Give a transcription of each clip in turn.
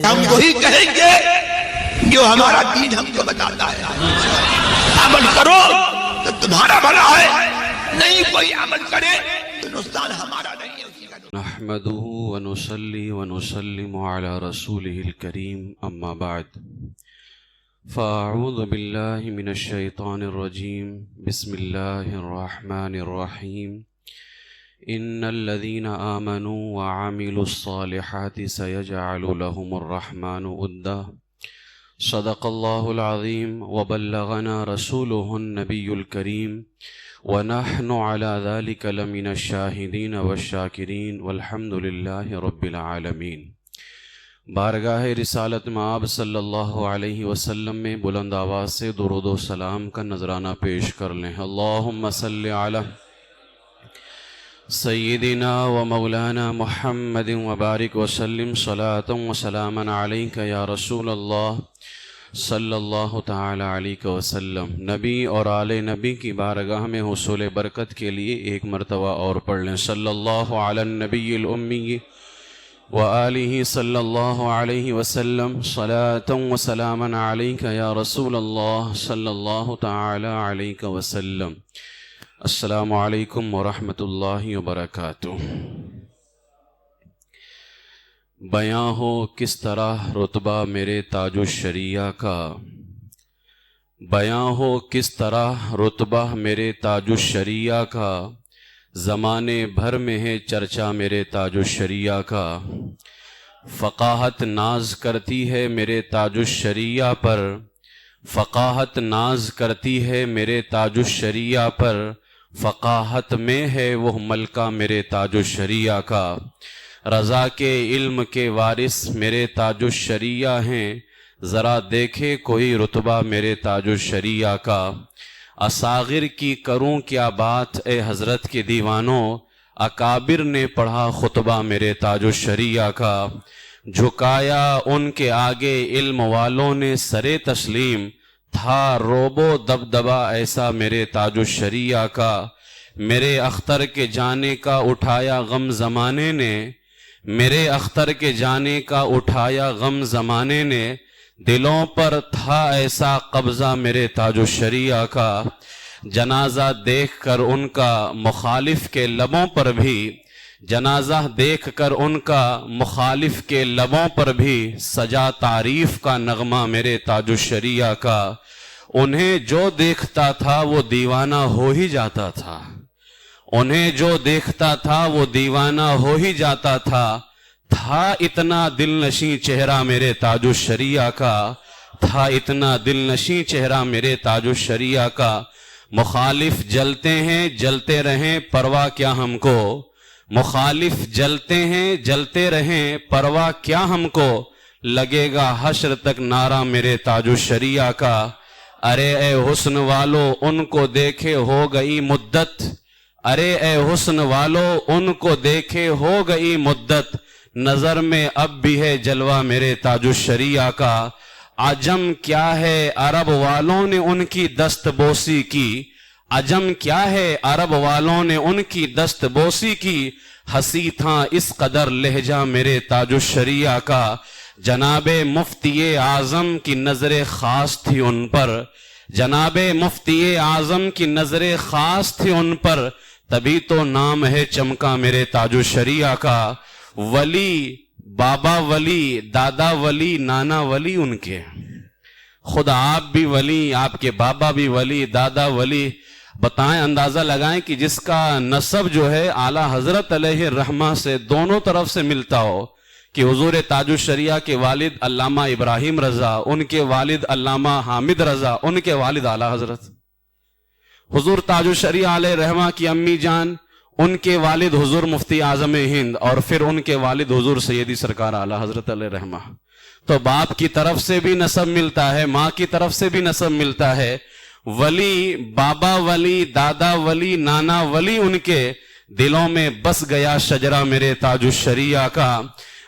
ہم وہی کہیں گے جو ہمارا دین ہم کو بتاتا ہے. عمل کرو تو تمہارا بھلا ہے، نہیں کوئی عمل کرے تو نقصان ہمارا نہیں ہے. نحمده ونصلي ونسلم على رسوله الكريم اما بعد فاعوذ بالله من الشيطان الرجيم. بسم الله الرحمن الرحيم. ان الذين آمنوا وعملوا الصالحات سيجعل لهم الرحمن ودا. صدق الله العظيم وبلغنا رسوله النبي الكريم ونحن على ذلك لمن الشاهدين والشاكرين والحمد لله رب العالمين. بارگاہ رسالت مآب صلی اللہ علیہ وسلم میں بلند آواز سے درود و سلام کا نذرانہ پیش کر لیں. اللہم صلی علی سیدنا و مولانا محمد وبارک وسلم صلاۃ و سلاما علیک یا رسول اللہ صلی اللہ تعالی علیہ وسلم. نبی اور آل نبی کی بارگاہ میں حصول برکت کے لیے ایک مرتبہ اور پڑھ لیں. صلی اللہ علی النبی الامی وآلہ صلی اللہ علیہ وسلم صلاۃ و سلاما علیک یا رسول اللہ صلی اللہ تعالی علیہ وسلم. السلام علیکم ورحمۃ اللہ وبرکاتہ. بیاں ہو کس طرح رتبہ میرے تاج الشریعہ کا، بیاں ہو کس طرح رتبہ میرے تاج الشریعہ کا، زمانے بھر میں ہے چرچا میرے تاج الشریعہ کا. فقاہت ناز کرتی ہے میرے تاج الشریعہ پر، فقاہت ناز کرتی ہے میرے تاج الشریعہ پر، فقاہت میں ہے وہ ملکہ میرے تاج الشریعہ کا. رضا کے علم کے وارث میرے تاج الشریعہ ہیں، ذرا دیکھے کوئی رتبہ میرے تاج الشریعہ کا. اصاغر کی کروں کیا بات اے حضرت کے دیوانوں، اکابر نے پڑھا خطبہ میرے تاج الشریعہ کا. جھکایا ان کے آگے علم والوں نے سرے تسلیم، تھا روب و دبدبا ایسا میرے تاج الشریعہ کا. میرے اختر کے جانے کا اٹھایا غم زمانے نے، میرے اختر کے جانے کا اٹھایا غم زمانے نے، دلوں پر تھا ایسا قبضہ میرے تاج الشریعہ کا. جنازہ دیکھ کر ان کا مخالف کے لبوں پر بھی، جنازہ دیکھ کر ان کا مخالف کے لبوں پر بھی سجا تعریف کا نغمہ میرے تاج الشریعہ کا. انہیں جو دیکھتا تھا وہ دیوانہ ہو ہی جاتا تھا، انہیں جو دیکھتا تھا وہ دیوانہ ہو ہی جاتا تھا. تھا اتنا دل نشیں چہرہ میرے تاج الشریعہ کا، تھا اتنا دل نشیں چہرہ میرے تاج الشریعہ کا. مخالف جلتے ہیں جلتے رہیں پرواہ کیا ہم کو، مخالف جلتے ہیں جلتے رہیں پرواہ کیا ہم کو، لگے گا حشر تک نعرہ میرے تاج الشریعہ کا. ارے اے حسن والو ان کو دیکھے ہو گئی مدت، ارے اے حسن والو ان کو دیکھے ہو گئی مدت، نظر میں اب بھی ہے جلوہ میرے تاج الشریعہ کا. عجم کیا ہے عرب والوں نے ان کی دست بوسی کی، عجم کیا ہے عرب والوں نے ان کی دست بوسی کی، ہنسی تھا اس قدر لہجہ میرے تاج الشریعہ کا. جناب مفتی اعظم کی نظر خاص تھی ان پر، جناب مفتی اعظم کی نظر خاص تھی ان پر، تبھی تو نام ہے چمکا میرے تاج الشریعہ کا. ولی بابا ولی دادا ولی نانا ولی ان کے، خود آپ بھی ولی، آپ کے بابا بھی ولی، دادا ولی. بتائیں اندازہ لگائیں کہ جس کا نسب جو ہے اعلیٰ حضرت علیہ الرحمہ سے دونوں طرف سے ملتا ہو، کہ حضور تاج الشریعہ کے والد علامہ ابراہیم رضا، ان کے والد علامہ حامد رضا، ان کے والد اعلیٰ حضرت. حضور تاج الشریعہ علیہ الرحمہ کی امی جان، ان کے والد حضور مفتی اعظم ہند، اور پھر ان کے والد حضور سیدی سرکار اعلیٰ حضرت علیہ الرحمہ. تو باپ کی طرف سے بھی نسب ملتا ہے، ماں کی طرف سے بھی نسب ملتا ہے. ولی بابا ولی دادا ولی نانا ولی ان کے دلوں میں بس گیا شجرہ میرے تاج الشریعہ کا.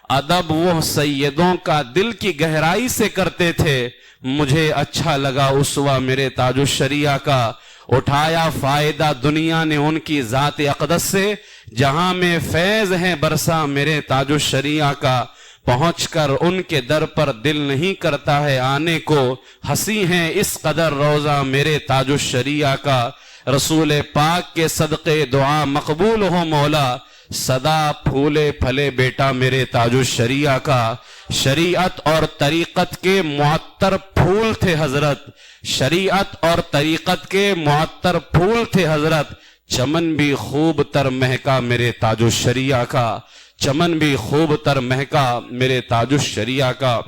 ادب وہ سیدوں کا دل کی گہرائی سے کرتے تھے، مجھے اچھا لگا اسوہ میرے تاج الشریعہ کا. اٹھایا فائدہ دنیا نے ان کی ذات اقدس سے، جہاں میں فیض ہے برسا میرے تاج الشریعہ کا. پہنچ کر ان کے در پر دل نہیں کرتا ہے آنے کو، ہنسی ہیں اس قدر روزہ میرے تاج الشریعہ کا، رسول پاک کے صدقے دعا مقبول ہو مولا، صدا پھولے پھلے بیٹا میرے تاج الشریعہ کا۔ شریعت اور طریقت کے معطر پھول تھے حضرت، شریعت اور طریقت کے معطر پھول تھے حضرت، چمن بھی خوب تر مہکا میرے تاج الشریعہ کا، چمن بھی خوب تر مہکا میرے تاج الشریعہ کا۔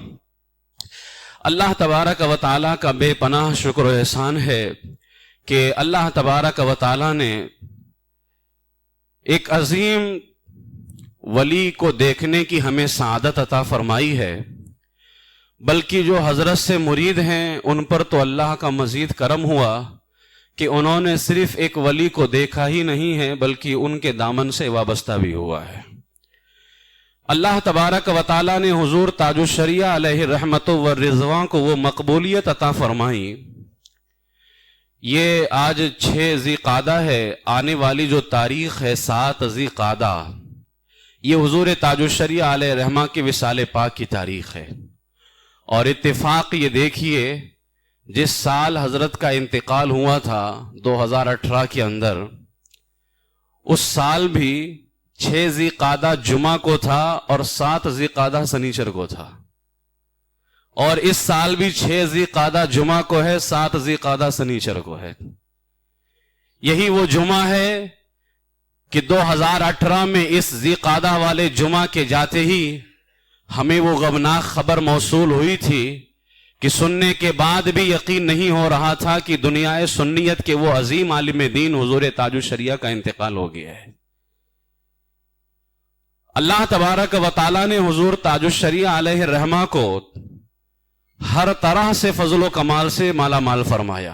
اللہ تبارک و تعالیٰ کا بے پناہ شکر و احسان ہے کہ اللہ تبارک و تعالیٰ نے ایک عظیم ولی کو دیکھنے کی ہمیں سعادت عطا فرمائی ہے، بلکہ جو حضرت سے مرید ہیں ان پر تو اللہ کا مزید کرم ہوا کہ انہوں نے صرف ایک ولی کو دیکھا ہی نہیں ہے بلکہ ان کے دامن سے وابستہ بھی ہوا ہے۔ اللہ تبارک و تعالیٰ نے حضور تاج الشریعہ علیہ رحمت و رضوان کو وہ مقبولیت عطا فرمائی۔ یہ آج 6 ذی قعدہ ہے، آنے والی جو تاریخ ہے 7 ذی قعدہ، یہ حضور تاج الشریعہ علیہ رحمہ کے وصال پاک کی تاریخ ہے۔ اور اتفاق یہ دیکھیے، جس سال حضرت کا انتقال ہوا تھا 2018 کے اندر، اس سال بھی 6 ذی قعدہ جمعہ کو تھا اور 7 ذی قعدہ سنیچر کو تھا، اور اس سال بھی 6 ذی قعدہ جمعہ کو ہے، 7 ذی قعدہ سنیچر کو ہے۔ یہی وہ جمعہ ہے کہ 2018 میں اس ذی قعدہ والے جمعہ کے جاتے ہی ہمیں وہ غمناک خبر موصول ہوئی تھی کہ سننے کے بعد بھی یقین نہیں ہو رہا تھا کہ دنیا سنیت کے وہ عظیم عالم دین حضور تاج الشریعہ کا انتقال ہو گیا ہے۔ اللہ تبارک و تعالیٰ نے حضور تاج الشریعہ علیہ رحمہ کو ہر طرح سے فضل و کمال سے مالا مال فرمایا،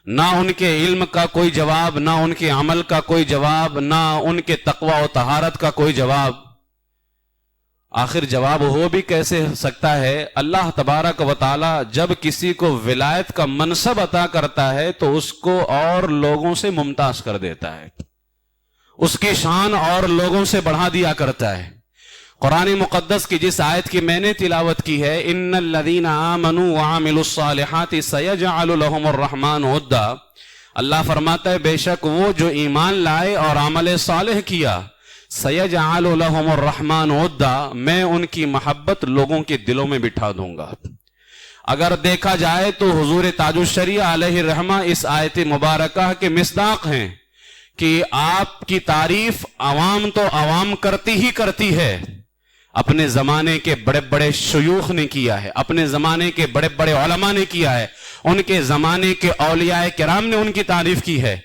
نہ ان کے علم کا کوئی جواب، نہ ان کے عمل کا کوئی جواب، نہ ان کے تقوی و طہارت کا کوئی جواب۔ آخر جواب ہو بھی کیسے سکتا ہے؟ اللہ تبارک و تعالی جب کسی کو ولایت کا منصب عطا کرتا ہے تو اس کو اور لوگوں سے ممتاز کر دیتا ہے، اس کی شان اور لوگوں سے بڑھا دیا کرتا ہے۔ قرآن مقدس کی جس آیت کی میں نے تلاوت کی ہے، ان الذین آمنوا وعملوا الصالحات سیجعل لهم الرحمن ودا، اللہ فرماتا ہے بے شک وہ جو ایمان لائے اور عمل صالح کیا، سیجعل لهم الرحمن ودا، میں ان کی محبت لوگوں کے دلوں میں بٹھا دوں گا۔ اگر دیکھا جائے تو حضور تاج الشریعہ علیہ رحمہ اس آیت مبارکہ کے مصداق ہیں کہ آپ کی تعریف عوام تو عوام کرتی ہی کرتی ہے، اپنے زمانے کے بڑے بڑے شیوخ نے کیا ہے، اپنے زمانے کے بڑے بڑے علماء نے کیا ہے، ان کے زمانے کے اولیاء کرام نے ان کی تعریف کی ہے۔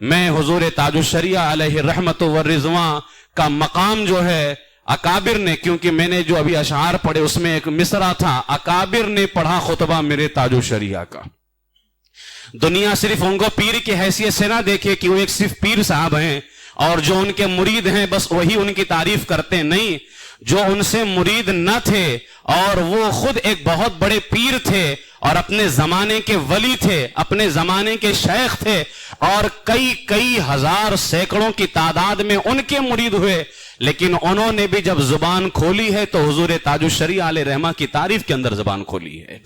میں حضور تاج الشریعہ علیہ رحمت و رضوان کا مقام جو ہے اکابر نے، کیونکہ میں نے جو ابھی اشعار پڑھے اس میں ایک مصرع تھا، اکابر نے پڑھا خطبہ میرے تاج الشریعہ کا۔ دنیا صرف ان کو پیر کی حیثیت سے نہ دیکھے کہ وہ ایک صرف پیر صاحب ہیں اور جو ان کے مرید ہیں بس وہی ان کی تعریف کرتے، نہیں، جو ان سے مرید نہ تھے اور وہ خود ایک بہت بڑے پیر تھے اور اپنے زمانے کے ولی تھے، اپنے زمانے کے شیخ تھے، اور کئی ہزار سینکڑوں کی تعداد میں ان کے مرید ہوئے، لیکن انہوں نے بھی جب زبان کھولی ہے تو حضور تاج الشریعہ علیہ رحمہ کی تعریف کے اندر زبان کھولی ہے۔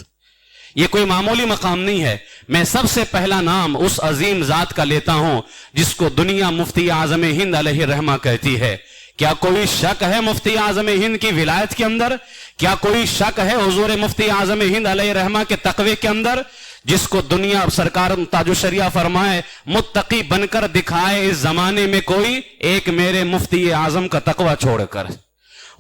یہ کوئی معمولی مقام نہیں ہے۔ میں سب سے پہلا نام اس عظیم ذات کا لیتا ہوں جس کو دنیا مفتی اعظم ہند علیہ رحمہ کہتی ہے۔ کیا کوئی شک ہے مفتی اعظم ہند کی ولایت کے اندر؟ کیا کوئی شک ہے حضور مفتی اعظم ہند علیہ رحمہ کے تقوی کے اندر؟ جس کو دنیا سرکار تاج الشریعہ فرمائے متقی بن کر دکھائے اس زمانے میں کوئی ایک میرے مفتی اعظم کا تقوی چھوڑ کر۔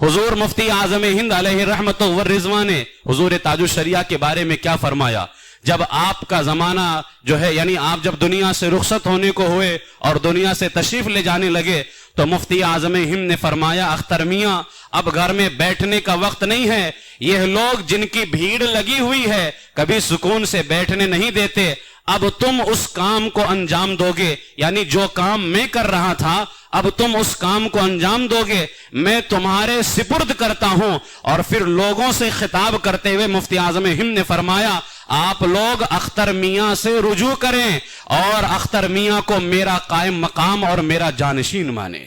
حضور مفتی اعظم ہند علیہ رحمت و رضوان نے حضور تاج الشریعہ کے بارے میں کیا فرمایا؟ جب آپ کا زمانہ جو ہے، یعنی آپ جب دنیا سے رخصت ہونے کو ہوئے اور دنیا سے تشریف لے جانے لگے تو مفتی اعظم ہند نے فرمایا اختر میاں اب گھر میں بیٹھنے کا وقت نہیں ہے، یہ لوگ جن کی بھیڑ لگی ہوئی ہے کبھی سکون سے بیٹھنے نہیں دیتے، اب تم اس کام کو انجام دو گے، یعنی جو کام میں کر رہا تھا اب تم اس کام کو انجام دو گے، میں تمہارے سپرد کرتا ہوں۔ اور پھر لوگوں سے خطاب کرتے ہوئے مفتی اعظم ہند نے فرمایا آپ لوگ اختر میاں سے رجوع کریں اور اختر میاں کو میرا قائم مقام اور میرا جانشین مانیں۔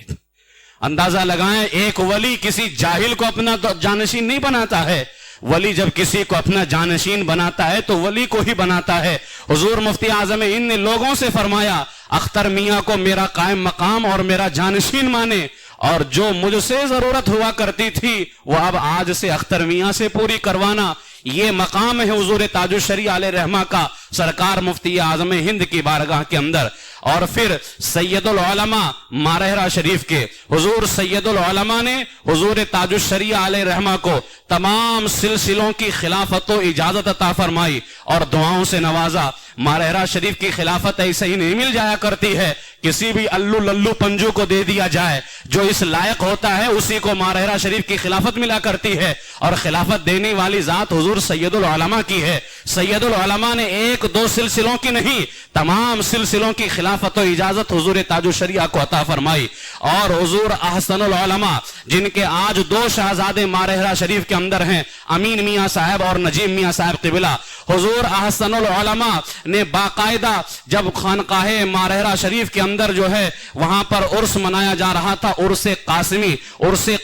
اندازہ لگائیں، ایک ولی کسی جاہل کو اپنا جانشین نہیں بناتا ہے، ولی جب کسی کو اپنا جانشین بناتا ہے تو ولی کو ہی بناتا ہے۔ حضور مفتی اعظم ہند نے لوگوں سے فرمایا اختر میاں کو میرا قائم مقام اور میرا جانشین مانے، اور جو مجھ سے ضرورت ہوا کرتی تھی وہ اب آج سے اختر میاں سے پوری کروانا۔ یہ مقام ہے حضور تاج الشریعہ علیہ رحمہ کا سرکار مفتی اعظم ہند کی بارگاہ کے اندر۔ اور پھر سید العلماء مارہرہ شریف کے حضور سید العلماء نے حضور تاج الشریعہ علیہ رحمہ کو تمام سلسلوں کی خلافت و اجازت عطا فرمائی اور دعاؤں سے نوازا۔ مارہرہ شریف کی خلافت ایسے ہی نہیں مل جایا کرتی ہے، کسی بھی الو للو پنجو کو دے دیا جائے، جو اس لائق ہوتا ہے اسی کو مارہرہ شریف کی خلافت ملا کرتی ہے، اور خلافت دینے والی ذات حضور سید العلماء کی ہے۔ سید العلماء نے ایک دو سلسلوں کی نہیں، تمام سلسلوں کی خلافت و اجازت حضور تاج الشریعہ کو عطا فرمائی۔ اور حضور احسن العلماء جن کے آج دو شہزادے مارہرہ شریف کے اندر ہیں، امین میاں صاحب اور نجیم میاں صاحب قبلہ، حضور احسن العلماء نے باقاعدہ جب خانقاہ مارہرہ شریف کے اندر جو ہے وہاں پر عرس منایا جا رہا تھا، عرس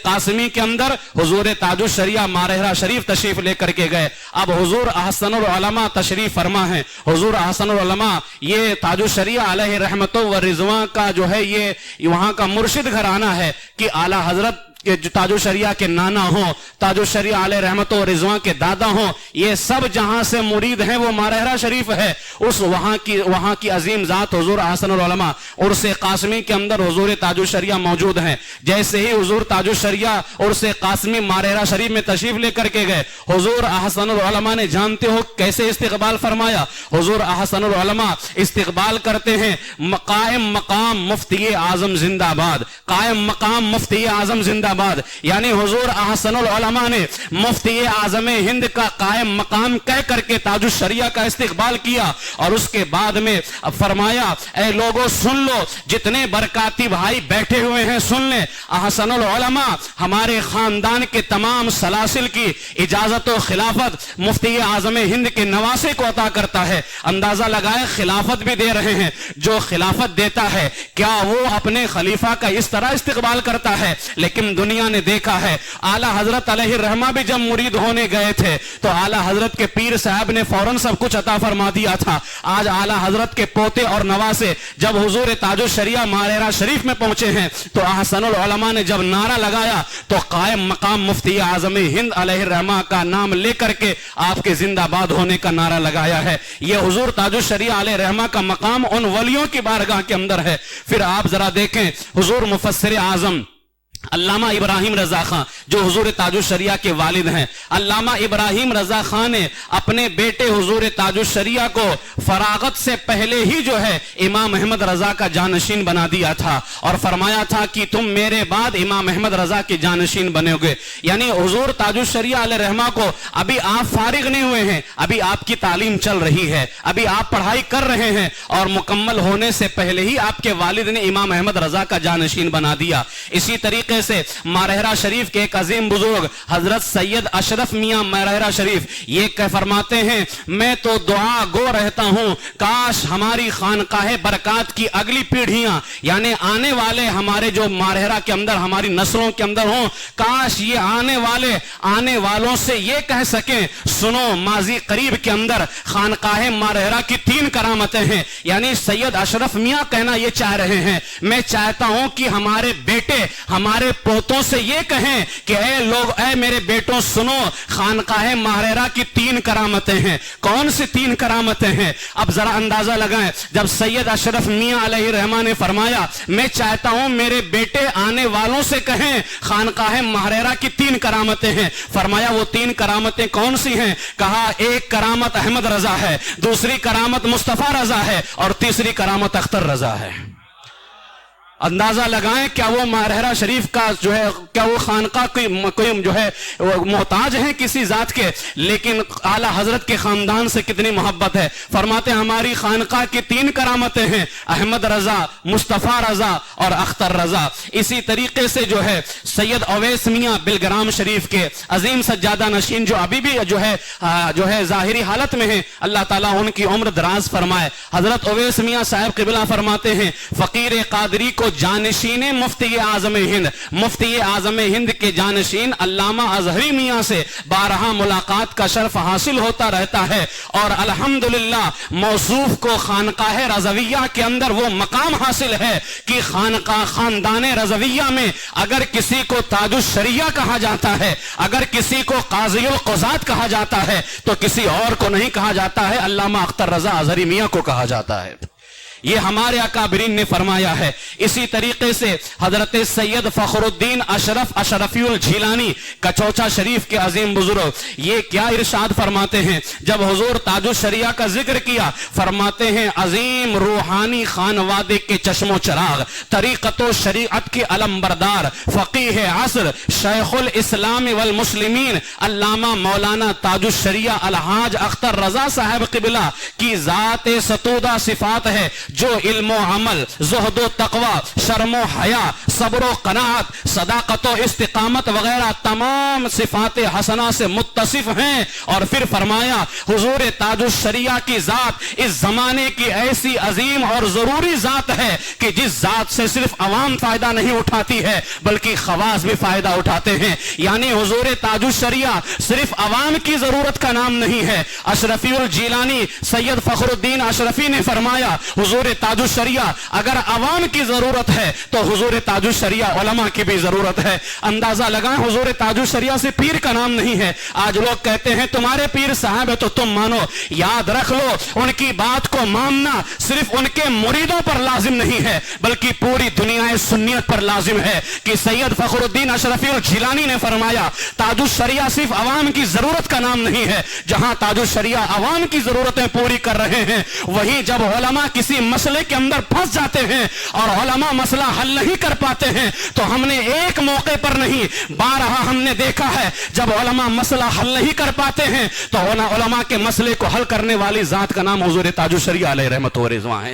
قاسمی کے اندر حضور تاج الشریعہ مارہرہ شریف تشریف لے کر کے گئے۔ اب حضور احسن العلماء تشریف فرما ہے۔ حضور احسن العلماء یہ تاج الشریعہ علیہ رحمت و رضوان کا جو ہے یہ وہاں کا مرشد گھرانہ ہے کہ اعلیٰ حضرت کہ جو تاج الشریعہ کے نانا ہوں، تاج الشریعہ علیہ رحمت و رضوان کے دادا ہوں، یہ سب جہاں سے مرید ہیں وہ مارہرہ شریف ہے۔ اس وہاں کی عظیم ذات حضور احسن العلماء عرس قاسمی کے اندر حضور تاج الشریعہ موجود ہیں۔ جیسے ہی حضور تاج الشریعہ عرس قاسمی مارہرہ شریف میں تشریف لے کر کے گئے، حضور احسن العلماء نے جانتے ہو کیسے استقبال فرمایا؟ حضور احسن العلماء استقبال کرتے ہیں، قائم مقام مفتی اعظم زندہ باد، قائم مقام مفتی اعظم زندہ باد، یعنی حضور احسن العلماء نے مفتی اعظم ہند کا قائم مقام کہہ کر کے تاج الشریعہ کا استقبال کیا، اور اس کے بعد میں فرمایا اے لوگوں سن لو، جتنے برکاتی بھائی بیٹھے ہوئے ہیں سن لیں، احسن العلماء ہمارے خاندان کے تمام سلاسل کی اجازت و خلافت مفتی اعظم ہند کے نواسے کو عطا کرتا ہے۔ اندازہ لگائے خلافت بھی دے رہے ہیں، جو خلافت دیتا ہے کیا وہ اپنے خلیفہ کا اس طرح استقبال کرتا ہے؟ لیکن دنیا نے دیکھا ہے اعلیٰ حضرت علیہ الرحمہ بھی جب مرید ہونے گئے تھے تو اعلیٰ حضرت کے پیر صاحب نے فوراً سب کچھ عطا فرما دیا تھا۔ آج اعلیٰ حضرت کے پوتے اور نواسے جب حضور تاج الشریعہ مارہرہ شریف میں پہنچے ہیں تو احسن العلماء نے جب نعرہ لگایا تو قائم مقام مفتی اعظم ہند علیہ الرحمہ کا نام لے کر کے آپ کے زندہ باد ہونے کا نعرہ لگایا ہے۔ یہ حضور تاج الشریعہ علیہ الرحمہ کا مقام ان ولیوں کی بارگاہ کے اندر ہے۔ پھر آپ ذرا دیکھیں حضور مفسر اعظم علامہ ابراہیم رضا خان جو حضور تاج الشریعہ کے والد ہیں، علامہ ابراہیم رضا خان نے اپنے بیٹے حضور تاج الشریعہ کو فراغت سے پہلے ہی جو ہے امام احمد رضا کا جانشین بنا دیا تھا، اور فرمایا تھا کہ تم میرے بعد امام احمد رضا کے جانشین بنے گے۔ یعنی حضور تاج الشریعہ علیہ رحمہ کو ابھی آپ فارغ نہیں ہوئے ہیں، ابھی آپ کی تعلیم چل رہی ہے، ابھی آپ پڑھائی کر رہے ہیں، اور مکمل ہونے سے پہلے ہی آپ کے والد نے امام احمد رضا کا جانشین بنا دیا۔ اسی طریقے سے مارہرہ شریف کے ایک عظیم بزرگ حضرت سید اشرف میاں مارہرہ شریف یہ فرماتے ہیں میں تو دعا گو رہتا ہوں کاش ہماری خانقاہ برکات کی اگلی پیڑھیاں یعنی آنے والے ہمارے جو مارہرہ کے اندر ہماری نسلوں کے اندر ہوں، کاش یہ آنے والوں سے یہ کہہ سکیں سنو ماضی قریب کے اندر خانقاہ مارہرہ کی 3 کرامتیں ہیں۔ یعنی سید اشرف میاں کہنا یہ چاہ رہے ہیں میں چاہتا ہوں کہ ہمارے بیٹے ہمارے پوتوں سے یہ کہیں کہ اے میرے بیٹوں سنو خانقاہ مارہرہ کی 3 کرامتیں ہیں۔ کون سی 3 کرامتیں ہیں؟ اب ذرا اندازہ لگائیں، جب سید اشرف میاں علیہ رحمہ نے فرمایا میں چاہتا ہوں میرے بیٹے آنے والوں سے کہیں خانقاہ مارہرہ کی 3 کرامتیں ہیں، فرمایا وہ 3 کرامتیں کون سی ہیں؟ کہا ایک کرامت احمد رضا ہے، دوسری کرامت مصطفیٰ رضا ہے، اور تیسری کرامت اختر رضا ہے۔ اندازہ لگائیں کیا وہ مارہرہ شریف کا جو ہے کیا وہ خانقاہ کوئی جو ہے محتاج ہیں کسی ذات کے، لیکن اعلیٰ حضرت کے خاندان سے کتنی محبت ہے۔ فرماتے ہیں ہماری خانقاہ کی 3 کرامتیں ہیں، احمد رضا، مصطفیٰ رضا اور اختر رضا۔ اسی طریقے سے جو ہے سید اویس میاں بلگرام شریف کے عظیم سجادہ نشین جو ابھی بھی جو ہے ظاہری حالت میں ہیں، اللہ تعالیٰ ان کی عمر دراز فرمائے۔ حضرت اویس میاں صاحب قبلہ فرماتے ہیں فقیر قادری کو جانشین مفتی اعظم ہند، مفتی اعظم ہند کے جانشین علامہ اظہری میاں سے بارہا ملاقات کا شرف حاصل ہوتا رہتا ہے، اور الحمدللہ موصوف کو خانقاہ رضویہ کے اندر وہ مقام حاصل ہے کہ خاندان رضویہ میں اگر کسی کو تاج الشریعہ کہا جاتا ہے، اگر کسی کو قاضی القضات کہا جاتا ہے، تو کسی اور کو نہیں کہا جاتا ہے، علامہ اختر رضا اظہری میاں کو کہا جاتا ہے۔ یہ ہمارے اکابرین نے فرمایا ہے۔ اسی طریقے سے حضرت سید فخر الدین اشرف اشرفی الجیلانی کچوچا شریف کے عظیم بزرگ، یہ کیا ارشاد فرماتے ہیں جب حضور تاج الشریعہ کا ذکر کیا؟ فرماتے ہیں عظیم روحانی خانوادے کے چشم و چراغ، طریقت و شریعت کے علم بردار، فقیہ عصر، شیخ الاسلام والمسلمین، علامہ مولانا تاج الشریعہ الحاج اختر رضا صاحب قبلہ کی ذات ستودہ صفات ہے جو علم و عمل، زہد و تقوی، شرم و حیا، صبر و قناعت، صداقت و استقامت وغیرہ تمام صفات حسنہ سے متصف ہیں۔ اور پھر فرمایا حضور تاج الشریعہ کی ذات اس زمانے کی ایسی عظیم اور ضروری ذات ہے کہ جس ذات سے صرف عوام فائدہ نہیں اٹھاتی ہے بلکہ خواص بھی فائدہ اٹھاتے ہیں۔ یعنی حضور تاج الشریعہ صرف عوام کی ضرورت کا نام نہیں ہے۔ اشرفی الجیلانی سید فخر الدین اشرفی نے فرمایا حضور تاج الشریعہ اگر عوام کی ضرورت ہے تو حضور تاج الشریعہ علماء کی بھی ضرورت ہے۔ اندازہ لگائیں حضور تاج الشریعہ سے پیر کا نام نہیں ہے۔ آج لوگ کہتے ہیں تمہارے پیر صاحب ہے تو تم مانو، یاد رکھ لو ان کی بات کو ماننا صرف ان کے مریدوں پر لازم نہیں ہے بلکہ پوری دنیا سنیت پر لازم ہے کہ سید فخر الدین اشرفی الجیلانی نے فرمایا تاج الشریعہ صرف عوام کی ضرورت کا نام نہیں ہے۔ جہاں تاج الشریعہ عوام کی ضرورتیں پوری کر رہے ہیں، وہیں جب علماء کسی مسئلے کے اندر پھنس جاتے ہیں اور علماء مسئلہ حل نہیں کر پاتے ہیں تو ہم نے ایک موقع پر نہیں بارہا ہم نے دیکھا ہے جب علماء مسئلہ حل نہیں کر پاتے ہیں تو علماء کے مسئلے کو حل کرنے والی ذات کا نام حضور تاج الشریعہ علیہ رحمت و رضوان ہے۔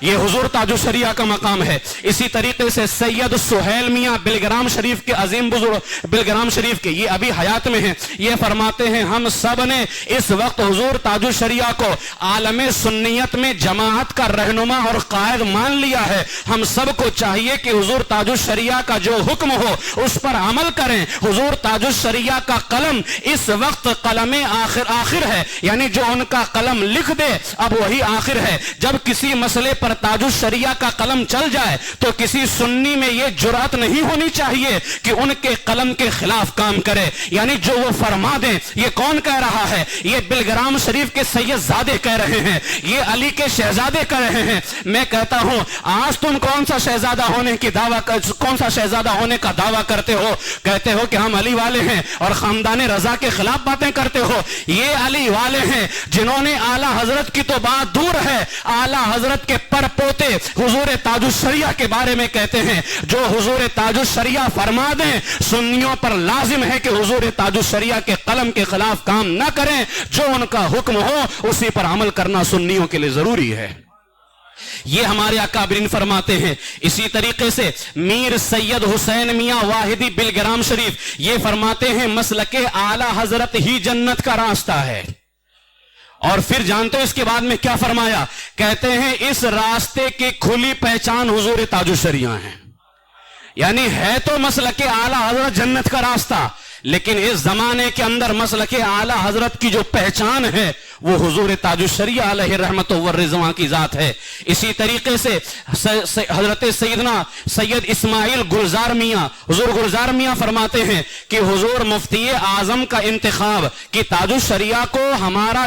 یہ حضور تاج الشریعہ کا مقام ہے۔ اسی طریقے سے سید سہیل میاں بلگرام شریف کے عظیم بزرگ، بلگرام شریف کے یہ ابھی حیات میں ہیں، یہ فرماتے ہیں ہم سب نے اس وقت حضور تاج الشریعہ کو عالم سنیت میں جماعت کا رہنما اور قائد مان لیا ہے۔ ہم سب کو چاہیے کہ حضور تاج الشریعہ کا جو حکم ہو اس پر عمل کریں۔ حضور تاج الشریعہ کا قلم اس وقت قلم آخر ہے، یعنی جو ان کا قلم لکھ دے اب وہی آخر ہے۔ جب کسی مسئلے پر تاج الشریعہ کا قلم چل جائے تو کسی سنی میں یہ جرأت نہیں ہونی چاہیے کہ ان کے قلم کے خلاف کام کرے، یعنی جو وہ فرما دیں۔ یہ کون کہہ رہا ہے؟ یہ بلگرام شریف کے سید زادے کہہ رہے ہیں، یہ علی کے شہزادے کہہ رہے ہیں۔ میں کہتا ہوں آج تم کون سا شہزادہ ہونے کا دعویٰ کرتے ہو؟ کہتے ہو کہ ہم علی والے ہیں اور خاندان رضا کے خلاف باتیں کرتے ہو۔ یہ علی والے ہیں جنہوں نے اعلیٰ حضرت کی تو بات دور ہے، اعلیٰ حضرت کے پر پوتے حضور تاج الشریعہ کے بارے میں کہتے ہیں جو حضور تاج الشریعہ فرما دیں سنیوں پر لازم ہے کہ حضور تاج الشریعہ کے قلم کے خلاف کام نہ کریں، جو ان کا حکم ہو اسی پر عمل کرنا سنیوں کے لیے ضروری ہے۔ یہ ہمارے اکابرین فرماتے ہیں۔ اسی طریقے سے میر سید حسین میاں واحدی بلگرام شریف یہ فرماتے ہیں مسلک اعلیٰ حضرت ہی جنت کا راستہ ہے۔ اور پھر جانتے ہو اس کے بعد میں کیا فرمایا؟ کہتے ہیں اس راستے کی کھلی پہچان حضور تاج الشریعہ ہے۔ یعنی ہے تو مسلک اعلیٰ حضرت جنت کا راستہ، لیکن اس زمانے کے اندر مسلک اعلیٰ حضرت کی جو پہچان ہے وہ حضور تاج الشریعہ علیہ رحمت و رضوان کی ذات ہے۔ اسی طریقے سے حضرت سیدنا سید اسماعیل گلزار میاں، حضور گلزار میاں فرماتے ہیں کہ حضور مفتی اعظم کا انتخاب کہ تاج الشریعہ کو ہمارا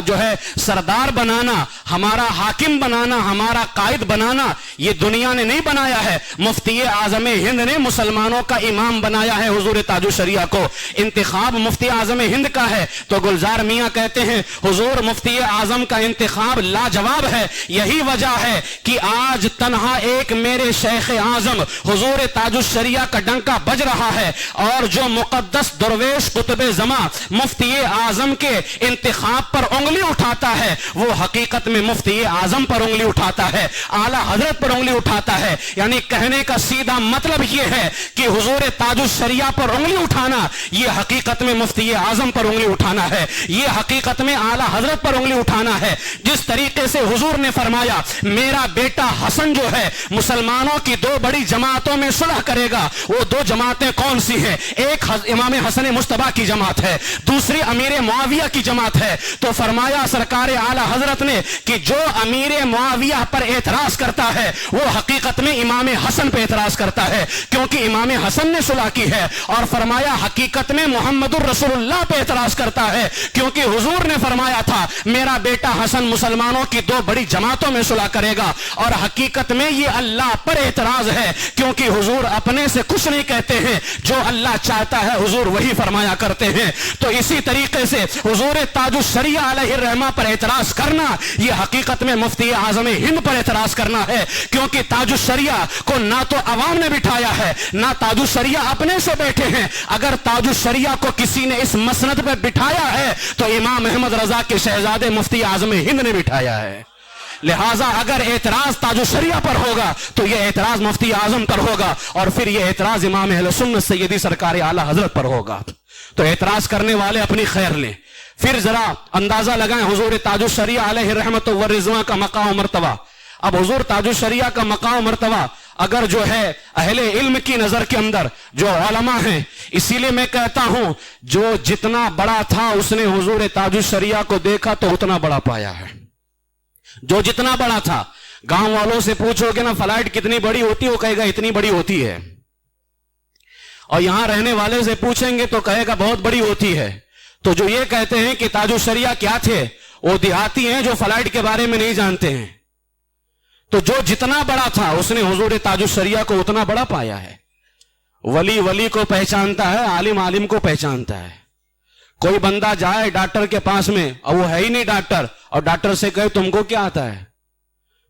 جو ہے سردار بنانا، ہمارا حاکم بنانا، ہمارا قائد بنانا، یہ دنیا نے نہیں بنایا ہے، مفتی اعظم ہند نے مسلمانوں کا امام بنایا ہے۔ حضور تاج الشریعہ کو انتخاب مفتی اعظم ہند کا ہے تو گلزار میاں کہتے ہیں حضور مفتی اعظم کا انتخاب لاجواب ہے۔ یہی وجہ ہے کہ آج تنہا ایک میرے شیخ اعظم حضور تاج الشریعہ کا ڈنکا بج رہا ہے، اور جو مقدس درویش قطب زمان مفتی اعظم کے انتخاب پر انگلی اٹھاتا ہے وہ حقیقت میں مفتی اعظم پر انگلی اٹھاتا ہے، اعلیٰ حضرت پر انگلی اٹھاتا ہے۔ یعنی کہنے کا سیدھا مطلب یہ ہے کہ حضور تاج الشریعہ پر انگلی اٹھانا یہ حقیقت میں مفتی اعظم پر انگلی اٹھانا ہے، یہ حقیقت حقیقت میں اعلیٰ حضرت پر انگلی اٹھانا ہے. جس طریقے سے حضور نے فرمایا میرا بیٹا حسن جو ہے مسلمانوں کی دو بڑی جماعتوں میں صلح کرے گا, وہ دو جماعتیں کون سی ہیں؟ ایک امام حسن مصطفیٰ کی جماعت ہے, دوسری امیر معاویہ کی جماعت ہے. تو فرمایا سرکار اعلیٰ حضرت نے کہ جو امیر معاویہ پر اعتراض کرتا ہے وہ حقیقت میں امام حسن پہ اعتراض کرتا ہے, کیونکہ امام حسن نے صلح کی ہے. اور فرمایا حقیقت میں محمد الرسول اللہ پہ اعتراض کرتا ہے, کیونکہ حضور نے فرمایا تھا میرا بیٹا حسن مسلمانوں کی دو بڑی جماعتوں میں صلح کرے گا. اور حقیقت میں یہ اللہ پر اعتراض ہے, کیونکہ حضور اپنے سے کچھ نہیں کہتے ہیں, جو اللہ چاہتا ہے حضور وہی فرمایا کرتے ہیں. تو اسی طریقے سے حضور تاج الشریعہ علیہ الرحمہ پر اعتراض کرنا یہ حقیقت میں مفتی اعظم ہند پر اعتراض کرنا ہے, کیونکہ تاج الشریعہ کو نہ تو عوام نے بٹھایا ہے نہ تاج الشریعہ اپنے سے بیٹھے ہیں. اگر تاج الشریعہ کو کسی نے اس مسند پہ بٹھایا ہے تو امام احمد رضا کے شہزادے مفتی اعظم ہند نے بٹھایا ہے. لہٰذا اگر اعتراض تاج الشریعہ پر ہوگا تو یہ اعتراض مفتی اعظم پر ہوگا, اور پھر یہ اعتراض امام اہل سنت سیدی سرکار اعلیٰ حضرت پر ہوگا. تو اعتراض کرنے والے اپنی خیر لیں. پھر ذرا اندازہ لگائیں حضور تاج الشریعہ علیہ رحمت و رضوان کا مقام و مرتبہ. اب حضور تاج الشریعہ کا مقام و مرتبہ اگر جو ہے اہل علم کی نظر کے اندر جو علماء ہیں, اسی لیے میں کہتا ہوں جو جتنا بڑا تھا اس نے حضور تاج الشریعہ کو دیکھا تو اتنا بڑا پایا ہے. جو جتنا بڑا تھا, گاؤں والوں سے پوچھو گے نا فلائٹ کتنی بڑی ہوتی, وہ کہے گا اتنی بڑی ہوتی ہے. اور یہاں رہنے والے سے پوچھیں گے تو کہے گا بہت بڑی ہوتی ہے. تو جو یہ کہتے ہیں کہ تاج الشریعہ کیا تھے وہ دیہاتی ہیں جو فلائٹ کے بارے میں نہیں جانتے ہیں. تو جو جتنا بڑا تھا اس نے حضور تاج الشریعہ کو اتنا بڑا پایا ہے. ولی ولی کو پہچانتا ہے, عالم عالم کو پہچانتا ہے. کوئی بندہ جائے ڈاکٹر کے پاس میں اور وہ ہے ہی نہیں ڈاکٹر, اور ڈاکٹر سے کہے تم کو کیا آتا ہے,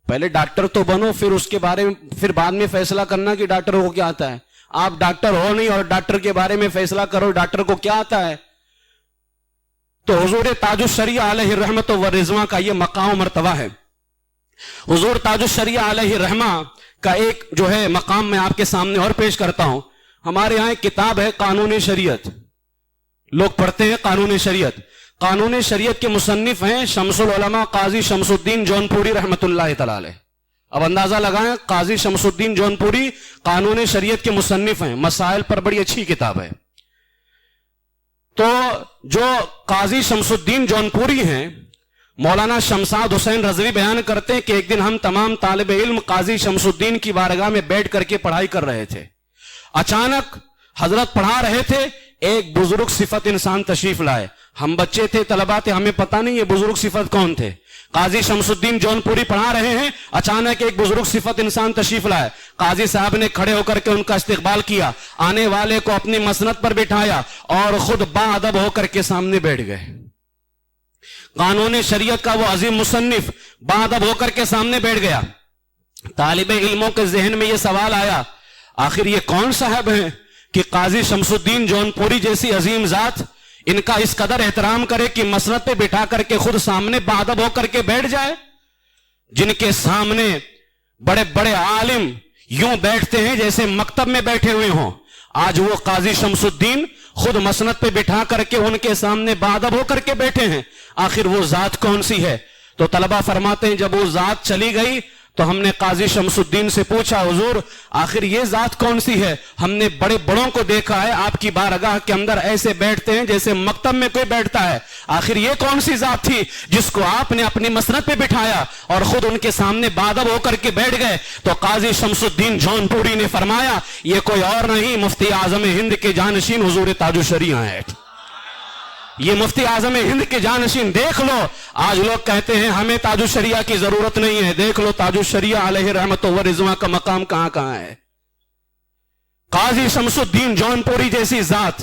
پہلے ڈاکٹر تو بنو پھر اس کے بارے میں پھر بعد میں فیصلہ کرنا کہ ڈاکٹر کو کیا آتا ہے. آپ ڈاکٹر ہو نہیں اور ڈاکٹر کے بارے میں فیصلہ کرو ڈاکٹر کو کیا آتا ہے. تو حضور تاج الشریعہ علیہ رحمت و رضوان کا یہ مقام و مرتبہ ہے. حضور تاج الشریعہ علیہ رحمہ کا ایک جو ہے مقام میں آپ کے سامنے اور پیش کرتا ہوں. ہمارے یہاں ایک کتاب ہے قانون شریعت, لوگ پڑھتے ہیں قانون شریعت. قانون شریعت کے مصنف ہیں شمس العلماء قاضی شمس الدین جونپوری رحمت اللہ تعالی علیہ. اب اندازہ لگائیں, قاضی شمس الدین جونپوری قانون شریعت کے مصنف ہیں, مسائل پر بڑی اچھی کتاب ہے. تو جو قاضی شمس الدین جونپوری ہیں, مولانا شمساد حسین رضوی بیان کرتے ہیں کہ ایک دن ہم تمام طالب علم قاضی شمس الدین کی بارگاہ میں بیٹھ کر کے پڑھائی کر رہے تھے. اچانک حضرت پڑھا رہے تھے, ایک بزرگ صفت انسان تشریف لائے. ہم بچے تھے, طلبا تھے, ہمیں پتہ نہیں یہ بزرگ صفت کون تھے. قاضی شمس الدین جونپوری پڑھا رہے ہیں, اچانک ایک بزرگ صفت انسان تشریف لائے. قاضی صاحب نے کھڑے ہو کر کے ان کا استقبال کیا, آنے والے کو اپنی مسند پر بٹھایا اور خود باادب ہو کر کے سامنے بیٹھ گئے. قانون شریعت کا وہ عظیم مصنف باادب ہو کر کے سامنے بیٹھ گیا. طالب علموں کے ذہن میں یہ سوال آیا, آخر یہ کون صاحب ہیں کہ قاضی شمس الدین جونپوری جیسی عظیم ذات ان کا اس قدر احترام کرے کہ مسند پہ بٹھا کر کے خود سامنے باادب ہو کر کے بیٹھ جائے. جن کے سامنے بڑے بڑے عالم یوں بیٹھتے ہیں جیسے مکتب میں بیٹھے ہوئے ہوں, آج وہ قاضی شمس الدین خود مسند پہ بٹھا کر کے ان کے سامنے باادب ہو کر کے بیٹھے ہیں. آخر وہ ذات کون سی ہے؟ تو طلبہ فرماتے ہیں جب وہ ذات چلی گئی تو ہم نے قاضی شمس الدین سے پوچھا, حضور آخر یہ ذات کون سی ہے؟ ہم نے بڑے بڑوں کو دیکھا ہے آپ کی بارگاہ کے اندر ایسے بیٹھتے ہیں جیسے مکتب میں کوئی بیٹھتا ہے, آخر یہ کون سی ذات تھی جس کو آپ نے اپنی مسند پہ بٹھایا اور خود ان کے سامنے باادب ہو کر کے بیٹھ گئے؟ تو قاضی شمس الدین جونپوری نے فرمایا یہ کوئی اور نہیں, مفتی اعظم ہند کے جانشین حضور تاج الشریعہ ہیں. یہ مفتی اعظم ہند کے جانشین. دیکھ لو آج لوگ کہتے ہیں ہمیں تاج الشریعہ کی ضرورت نہیں ہے, دیکھ لو تاج الشریعہ علیہ رحمت و رضوان کا مقام کہاں کہاں ہے. قاضی شمس الدین جونپوری جیسی ذات.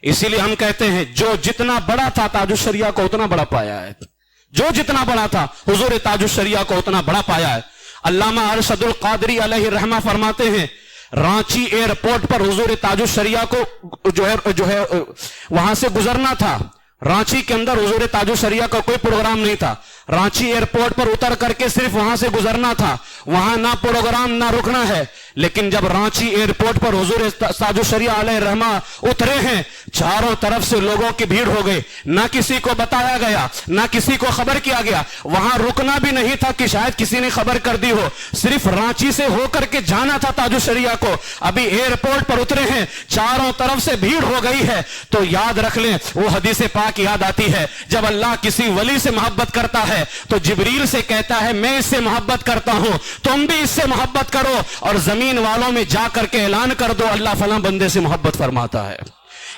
اسی لیے ہم کہتے ہیں جو جتنا بڑا تھا تاج الشریعہ کو اتنا بڑا پایا ہے, جو جتنا بڑا تھا حضور تاج الشریعہ کو اتنا بڑا پایا ہے. علامہ ارشد القادری علیہ رحمہ فرماتے ہیں رانچی ایئرپورٹ پر حضور تاج الشریعہ کو جو ہے وہاں سے گزرنا تھا. رانچی کے اندر حضور تاج الشریعہ کا کوئی پروگرام نہیں تھا. رانچی ایئرپورٹ پر اتر کر کے صرف وہاں سے گزرنا تھا, وہاں نہ پروگرام نہ رکنا ہے. لیکن جب رانچی ایئرپورٹ پر حضور تاج الشریعہ علیہ رحمہ اترے ہیں چاروں طرف سے لوگوں کی بھیڑ ہو گئی, نہ کسی کو بتایا گیا, نہ کسی کو خبر کیا گیا, وہاں رکنا بھی نہیں تھا کہ شاید کسی نے خبر کر دی ہو, صرف رانچی سے ہو کر کے جانا تھا تاج الشریعہ کو. ابھی ایئرپورٹ پر اترے ہیں, چاروں طرف سے بھیڑ ہو گئی ہے. تو یاد رکھ لیں, وہ حدیث پاک یاد آتی ہے, جب اللہ کسی ولی سے محبت کرتا ہے تو جبریل سے کہتا ہے میں اس سے محبت کرتا ہوں, تم بھی اس سے محبت کرو, اور زمین والوں میں جا کر کے اعلان کر دو اللہ فلاں بندے سے محبت فرماتا ہے.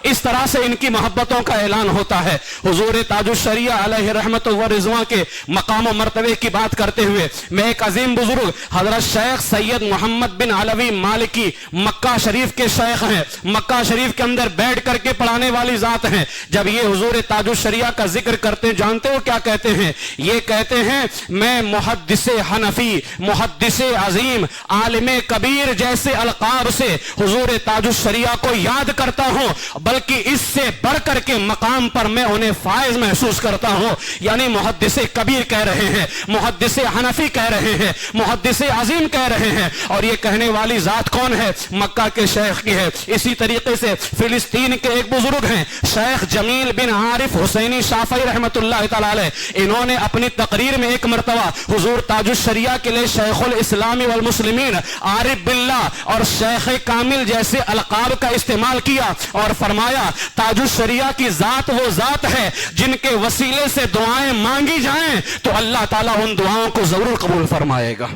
اس طرح سے ان کی محبتوں کا اعلان ہوتا ہے. حضور تاج الشریعہ علیہ رحمت و رضوان کے مقام و مرتبے کی بات کرتے ہوئے میں ایک عظیم بزرگ حضرت شیخ سید محمد بن علوی مالکی مکہ شریف کے شیخ ہیں, مکہ شریف کے اندر بیٹھ کر کے پڑھانے والی ذات ہیں. جب یہ حضور تاج الشریعہ کا ذکر کرتے ہیں, جانتے ہو کیا کہتے ہیں؟ یہ کہتے ہیں میں محدث حنفی, محدث عظیم, عالم کبیر جیسے القاب سے حضور تاج الشریعہ کو یاد کرتا ہوں, بلکہ اس سے بڑھ کر کے مقام پر میں انہیں فائز محسوس کرتا ہوں. یعنی محدث کبیر کہہ رہے ہیں, محدث حنفی کہہ رہے ہیں, محدث عظیم کہہ رہے ہیں. اور یہ کہنے والی ذات کون ہے؟ مکہ کے شیخ کی ہے. اسی طریقے سے فلسطین کے ایک بزرگ ہیں شیخ جمیل بن عارف حسینی شافعی رحمت اللہ تعالی علیہ, انہوں نے اپنی تقریر میں ایک مرتبہ حضور تاج الشریعہ کے لیے شیخ الاسلام والمسلمین, عارف باللہ اور شیخ کامل جیسے القاب کا استعمال کیا, اور فرمایا تاج الشریعہ کی ذات وہ ذات ہے جن کے وسیلے سے دعائیں مانگی جائیں تو اللہ تعالیٰ ان دعاؤں کو ضرور قبول فرمائے گا.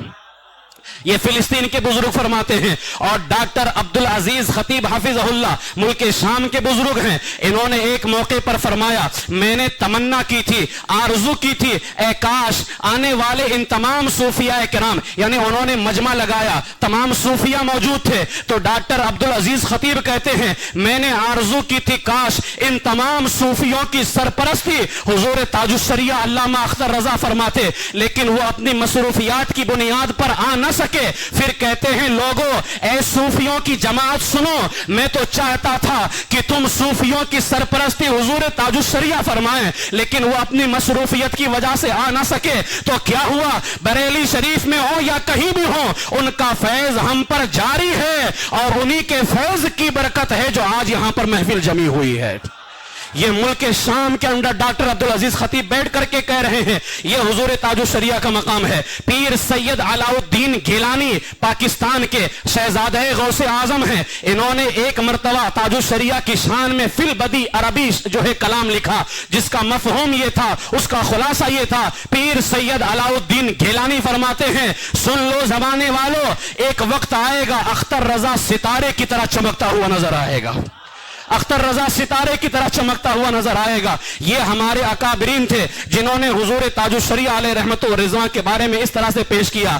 یہ فلسطین کے بزرگ فرماتے ہیں. اور ڈاکٹر عبدالعزیز خطیب حافظ اللہ ملک شام کے بزرگ ہیں, انہوں نے ایک موقع پر فرمایا میں نے تمنا کی تھی, آرزو کی تھی, اے کاش آنے والے ان تمام صوفیاء کرام, یعنی انہوں نے مجمع لگایا, تمام صوفیاء موجود تھے, تو ڈاکٹر عبدالعزیز خطیب کہتے ہیں میں نے آرزو کی تھی کاش ان تمام صوفیوں کی سرپرستی حضور تاج الشریعہ علامہ اختر رضا فرماتے, لیکن وہ اپنی مصروفیات کی بنیاد پر آ نہ سکے. پھر کہتے ہیں لوگوں اے صوفیوں کی جماعت سنو, میں تو چاہتا تھا کہ تم صوفیوں کی سرپرستی حضور تاج الشریعہ فرمائیں, لیکن وہ اپنی مصروفیت کی وجہ سے آ نہ سکے. تو کیا ہوا, بریلی شریف میں ہو یا کہیں بھی ہو, ان کا فیض ہم پر جاری ہے, اور انہی کے فیض کی برکت ہے جو آج یہاں پر محفل جمی ہوئی ہے. یہ ملک شام کے اندر ڈاکٹر عبدالعزیز خطیب بیٹھ کر کے کہہ رہے ہیں یہ حضور تاج الشریعہ کا مقام ہے. پیر سید علاء الدین گیلانی پاکستان کے شہزادہ غوث اعظم ہیں, انہوں نے ایک مرتبہ تاج الشریعہ کی شان میں فی البدی عربی جو ہے کلام لکھا, جس کا مفہوم یہ تھا, اس کا خلاصہ یہ تھا. پیر سید علاء الدین گیلانی فرماتے ہیں سن لو زمانے والو, ایک وقت آئے گا اختر رضا ستارے کی طرح چمکتا ہوا نظر آئے گا, اختر رضا ستارے کی طرح چمکتا ہوا نظر آئے گا. یہ ہمارے اکابرین تھے جنہوں نے حضور تاج الشریعہ علیہ رحمت و رضوان کے بارے میں اس طرح سے پیش کیا.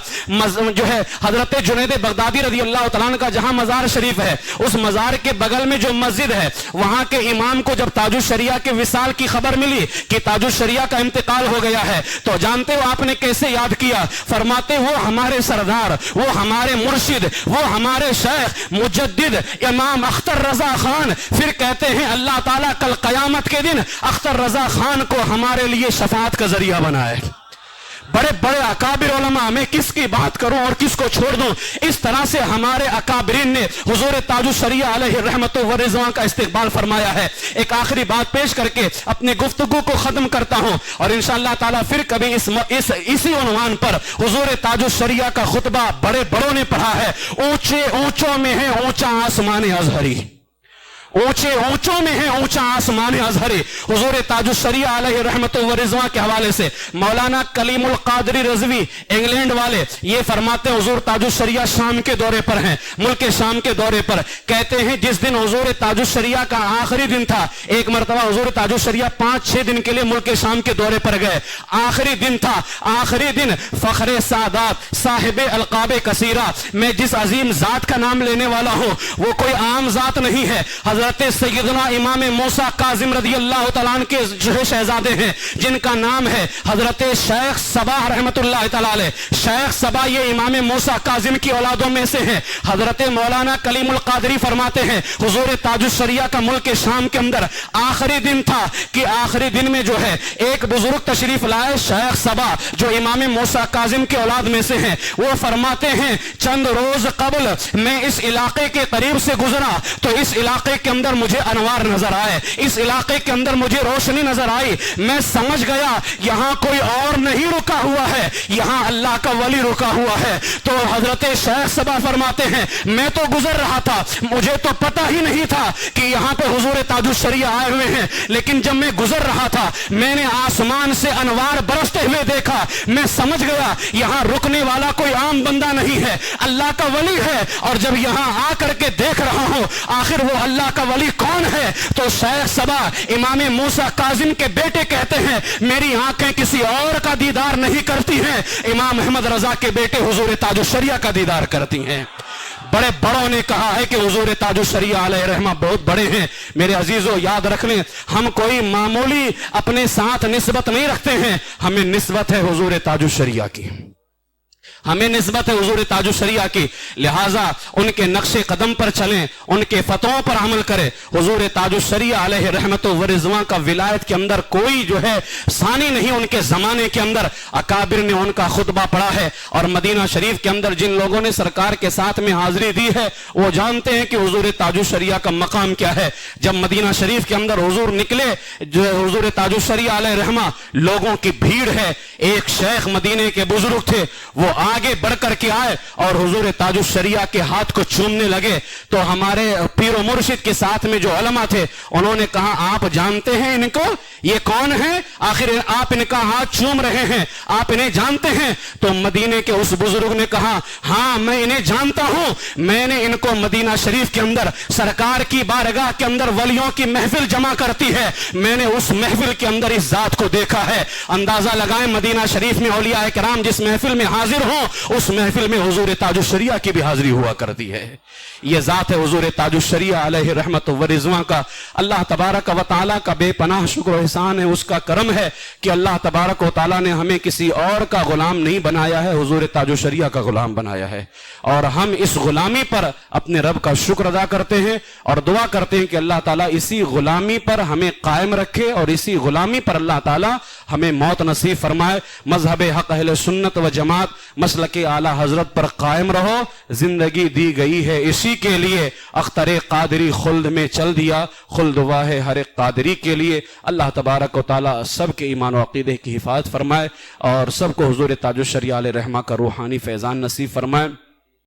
جو ہے حضرت جنید بغدادی رضی اللہ تعالیٰ عنہ کا جہاں مزار شریف ہے, اس مزار کے بغل میں جو مسجد ہے, وہاں کے امام کو جب تاج الشریعہ کے وصال کی خبر ملی کہ تاج الشریعہ کا انتقال ہو گیا ہے, تو جانتے ہو آپ نے کیسے یاد کیا؟ فرماتے وہ ہمارے سردار, وہ ہمارے مرشد, وہ ہمارے شیخ مجدد امام اختر رضا خان. پھر کہتے ہیں اللہ تعالیٰ کل قیامت کے دن اختر رضا خان کو ہمارے لیے شفاعت کا ذریعہ بنائے. بڑے بڑے اکابر علماء, میں کس کی بات کروں اور کس کو چھوڑ دوں, اس طرح سے ہمارے اکابرین نے حضور تاج الشریعہ علیہ رحمت و رضوان کا استقبال فرمایا ہے. ایک آخری بات پیش کر کے اپنے گفتگو کو ختم کرتا ہوں, اور انشاءاللہ تعالیٰ پھر کبھی اسی عنوان پر حضور تاج الشریعہ کا خطبہ بڑے بڑوں نے پڑھا ہے. اونچے اونچوں میں ہے اونچا آسمان ازہری, اونچے اونچوں میں ہے اونچا آسمان ازہری. حضور تاج الشریعہ علیہ رحمت و رضوان کے حوالے سے مولانا کلیم القادری رضوی انگلینڈ والے یہ فرماتے ہیں حضور تاج الشریعہ شام کے دورے پر ہیں, ملک شام کے دورے پر, کہتے ہیں جس دن حضور تاج الشریعہ کا آخری دن تھا, ایک مرتبہ حضور تاج الشریعہ 5-6 دن کے لیے ملک شام کے دورے پر گئے, آخری دن تھا, آخری دن فخر سادات صاحب القاب کثیرہ, میں جس عظیم ذات کا نام لینے والا ہوں وہ کوئی عام ذات نہیں ہے. حضرت سیدنا امام موسیٰ کاظم رضی اللہ تعالیٰ عنہ کے شہزادے ہیں جن کا نام ہے حضرت شیخ صباح رحمت اللہ تعالیٰ علیہ. شیخ صباح یہ امام موسیٰ کاظم کی اولادوں میں سے ہیں. حضرت مولانا کلیم القادری فرماتے ہیں حضور تاج الشریعہ کا ملک شام کے اندر آخری دن تھا کہ آخری دن میں جو ہے ایک بزرگ تشریف لائے شیخ صباح جو امام موسیٰ کاظم کے اولاد میں سے ہیں. وہ فرماتے ہیں چند روز قبل میں اس علاقے کے قریب سے گزرا تو اس علاقے کے اندر مجھے انوار نظر آئے, اس علاقے کے اندر مجھے روشنی نظر آئی. میں سمجھ گیا یہاں کوئی اور نہیں رکا ہوا ہے, یہاں اللہ کا ولی رکا ہوا ہے. تو حضرت شیخ صبا فرماتے ہیں میں تو گزر رہا تھا, مجھے تو پتہ ہی نہیں تھا کہ یہاں پہ حضور تاج الشریعہ آئے ہوئے ہیں, لیکن جب میں گزر رہا تھا میں نے آسمان سے انوار برستے ہوئے دیکھا. میں سمجھ گیا یہاں رکنے والا کوئی عام بندہ نہیں ہے, اللہ کا ولی ہے. اور جب یہاں آ کر کے دیکھ رہا ہوں آخر وہ اللہ کا ولی کون ہے, تو شیخ صبا امام موسیٰ کاظم کے بیٹے کہتے ہیں میری آنکھیں کسی اور کا دیدار نہیں کرتی ہیں, امام احمد رضا کے بیٹے حضور تاج الشریعہ کا دیدار کرتی ہیں. بڑے بڑوں نے کہا ہے کہ حضور تاج الشریعہ علیہ رحمہ بہت بڑے ہیں. میرے عزیزو یاد رکھ لیں, ہم کوئی معمولی اپنے ساتھ نسبت نہیں رکھتے ہیں, ہمیں نسبت ہے حضور تاج الشریعہ کی, ہمیں نسبت ہے حضور تاج الشریعہ کی. لہٰذا ان کے نقش قدم پر چلیں, ان کے فتووں پر عمل کریں. حضور تاج الشریعہ علیہ رحمت و رضوان کا ولایت کے اندر کوئی جو ہے ثانی نہیں. ان کے زمانے کے اندر اکابر نے ان کا خطبہ پڑھا ہے, اور مدینہ شریف کے اندر جن لوگوں نے سرکار کے ساتھ میں حاضری دی ہے وہ جانتے ہیں کہ حضور تاج الشریعہ کا مقام کیا ہے. جب مدینہ شریف کے اندر حضور نکلے, جو حضور تاج الشریعہ علیہ رحمہ, لوگوں کی بھیڑ ہے. ایک شیخ مدینے کے بزرگ تھے, وہ آگے بڑھ کر کے آئے اور حضور تاج الشریعہ کے ہاتھ کو چومنے لگے. تو ہمارے پیر و مرشد کے ساتھ میں جو علماء تھے انہوں نے کہا آپ جانتے ہیں ان کو, یہ کون ہے, آخر آپ ان کا ہاتھ چوم رہے ہیں, آپ انہیں جانتے ہیں؟ تو مدینے کے اس بزرگ نے کہا ہاں میں انہیں جانتا ہوں, میں نے ان کو مدینہ شریف کے اندر سرکار کی بارگاہ کے اندر ولیوں کی محفل جمع کرتی ہے, میں نے اس محفل کے اندر اس ذات کو دیکھا ہے. اندازہ لگائیں مدینہ شریف میں اولیاء کرام جس محفل میں حاضر ہوں اس محفل میں حضور تاج الشریعہ کی بھی حاضری ہوا کرتی ہے. یہ ذات ہے حضور تاج الشریعہ علیہ رحمت و رضوان کا. اللہ تبارک و تعالیٰ کا بے پناہ شکر و احسان ہے, اس کا کرم ہے کہ اللہ تبارک و تعالیٰ نے ہمیں کسی اور کا غلام نہیں بنایا ہے, حضور تاج الشریعہ کا غلام بنایا ہے. اور ہم اس غلامی پر اپنے رب کا شکر ادا کرتے ہیں اور دعا کرتے ہیں کہ اللہ تعالیٰ اسی غلامی پر ہمیں قائم رکھے اور اسی غلامی پر اللہ تعالیٰ ہمیں موت نصیب فرمائے. مذہب حق اہل سنت و جماعت مسلک اعلیٰ حضرت پر قائم رہو, زندگی دی گئی ہے اسی کے لیے, اختر قادری خلد میں چل دیا, خلد واہ ہر قادری کے لیے. اللہ تبارک و تعالیٰ سب کے ایمان و عقیدے کی حفاظت فرمائے اور سب کو حضور تاج الشریعہ علیہ رحمہ کا روحانی فیضان نصیب فرمائے.